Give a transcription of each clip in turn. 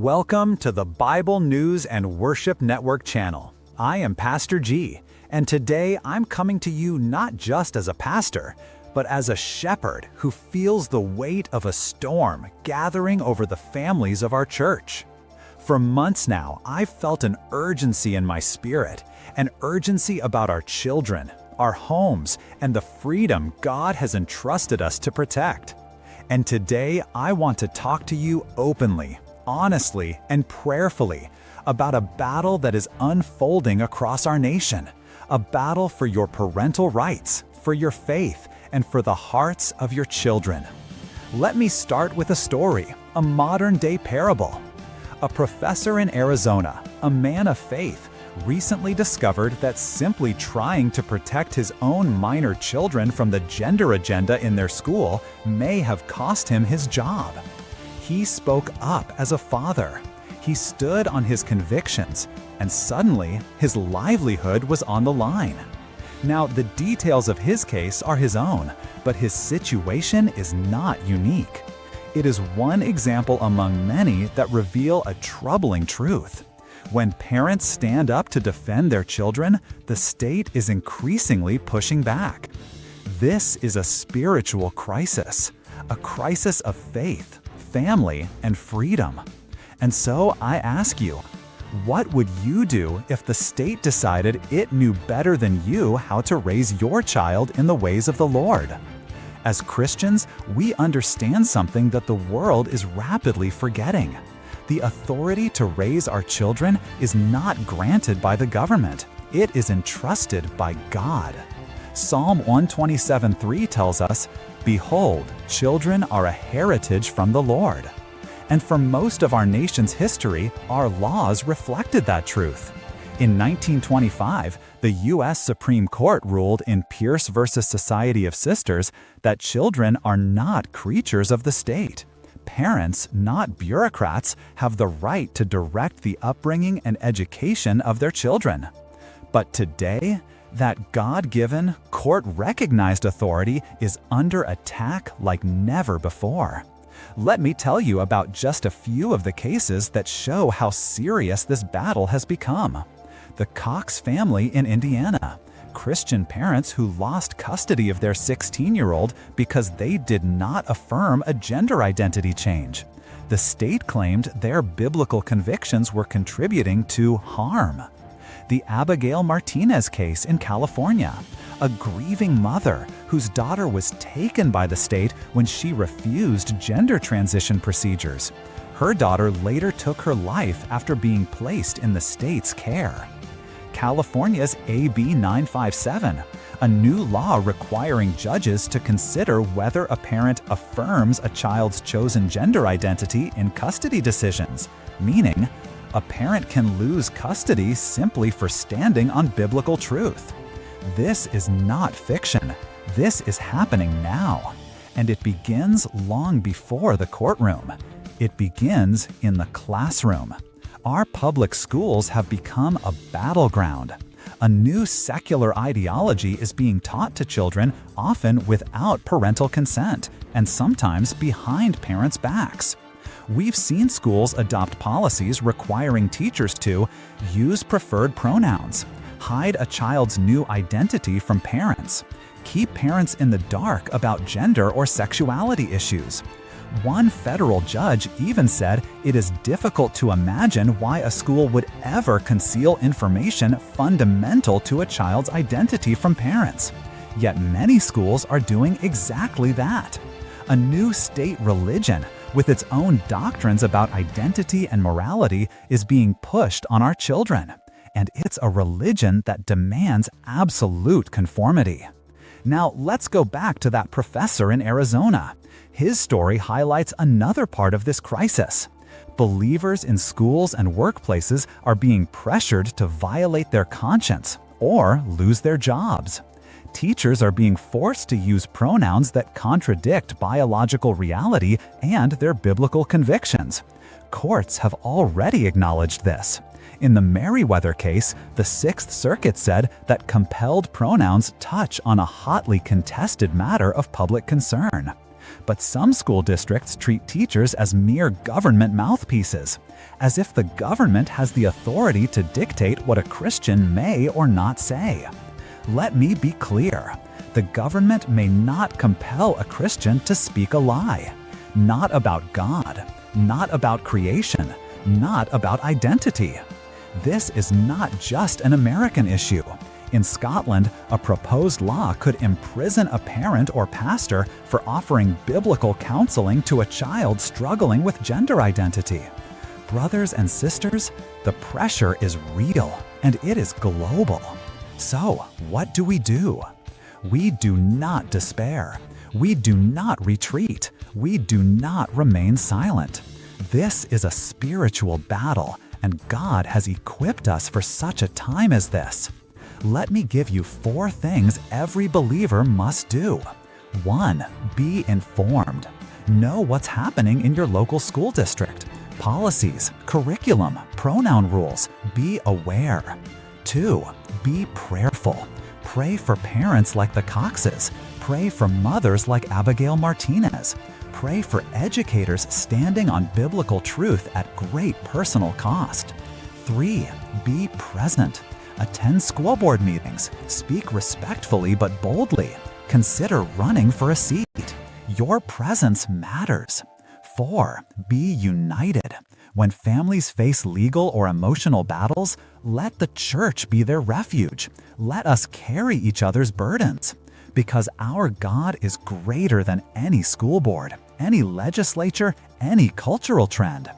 Welcome to the Bible News and Worship Network channel. I am Pastor G, and today I'm coming to you not just as a pastor, but as a shepherd who feels the weight of a storm gathering over the families of our church. For months now, I've felt an urgency in my spirit, an urgency about our children, our homes, and the freedom God has entrusted us to protect. And today, I want to talk to you openly, honestly, and prayerfully about a battle that is unfolding across our nation, a battle for your parental rights, for your faith, and for the hearts of your children. Let me start with a story, a modern-day parable. A professor in Arizona, a man of faith, recently discovered that simply trying to protect his own minor children from the gender agenda in their school may have cost him his job. He spoke up as a father. He stood on his convictions, and suddenly his livelihood was on the line. Now, the details of his case are his own, but his situation is not unique. It is one example among many that reveal a troubling truth. When parents stand up to defend their children, the state is increasingly pushing back. This is a spiritual crisis, a crisis of faith, family, and freedom. And so I ask you, what would you do if the state decided it knew better than you how to raise your child in the ways of the Lord? As Christians, we understand something that the world is rapidly forgetting. The authority to raise our children is not granted by the government. It is entrusted by God. Psalm 127:3 tells us, "Behold, children are a heritage from the Lord." And for most of our nation's history, our laws reflected that truth. In 1925, the U.S. Supreme Court ruled in Pierce v. Society of Sisters that children are not creatures of the state. Parents, not bureaucrats, have the right to direct the upbringing and education of their children. But today, that God-given, court-recognized authority is under attack like never before. Let me tell you about just a few of the cases that show how serious this battle has become. The Cox family in Indiana. Christian parents who lost custody of their 16-year-old because they did not affirm a gender identity change. The state claimed their biblical convictions were contributing to harm. The Abigail Martinez case in California. A grieving mother whose daughter was taken by the state when she refused gender transition procedures. Her daughter later took her life after being placed in the state's care. California's AB 957, a new law requiring judges to consider whether a parent affirms a child's chosen gender identity in custody decisions, meaning a parent can lose custody simply for standing on biblical truth. This is not fiction. This is happening now, and it begins long before the courtroom. It begins in the classroom. Our public schools have become a battleground. A new secular ideology is being taught to children, often without parental consent, and sometimes behind parents' backs. We've seen schools adopt policies requiring teachers to use preferred pronouns, hide a child's new identity from parents, keep parents in the dark about gender or sexuality issues. One federal judge even said it is difficult to imagine why a school would ever conceal information fundamental to a child's identity from parents. Yet many schools are doing exactly that. A new state religion, with its own doctrines about identity and morality, is being pushed on our children. And it's a religion that demands absolute conformity. Now, let's go back to that professor in Arizona. His story highlights another part of this crisis. Believers in schools and workplaces are being pressured to violate their conscience or lose their jobs. Teachers are being forced to use pronouns that contradict biological reality and their biblical convictions. Courts have already acknowledged this. In the Merriweather case, the Sixth Circuit said that compelled pronouns touch on a hotly contested matter of public concern. But some school districts treat teachers as mere government mouthpieces, as if the government has the authority to dictate what a Christian may or not say. Let me be clear. The government may not compel a Christian to speak a lie. Not about God, not about creation, not about identity. This is not just an American issue. In Scotland, a proposed law could imprison a parent or pastor for offering biblical counseling to a child struggling with gender identity. Brothers and sisters, the pressure is real and it is global. So, what do? We do not despair. We do not retreat. We do not remain silent. This is a spiritual battle, and God has equipped us for such a time as this. Let me give you 4 things every believer must do. 1. Be informed. Know what's happening in your local school district. Policies, curriculum, pronoun rules. Be aware. 2. Be prayerful. Pray for parents like the Coxes. Pray for mothers like Abigail Martinez. Pray for educators standing on biblical truth at great personal cost. 3. Be present. Attend school board meetings. Speak respectfully but boldly. Consider running for a seat. Your presence matters. 4. Be united. When families face legal or emotional battles, let the church be their refuge. Let us carry each other's burdens. Because our God is greater than any school board, any legislature, any cultural trend.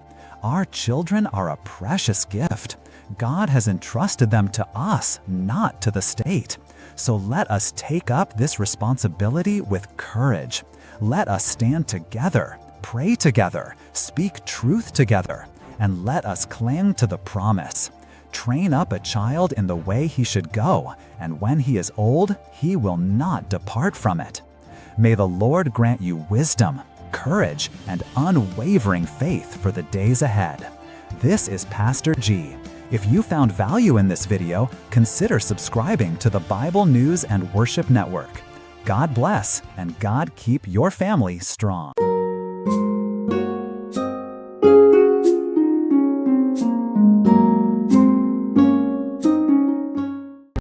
Our children are a precious gift. God has entrusted them to us, not to the state. So let us take up this responsibility with courage. Let us stand together, pray together, speak truth together, and let us cling to the promise. Train up a child in the way he should go, and when he is old, he will not depart from it. May the Lord grant you wisdom, courage, and unwavering faith for the days ahead. This is Pastor G. If you found value in this video, consider subscribing to the Bible News and Worship Network. God bless, and God keep your family strong.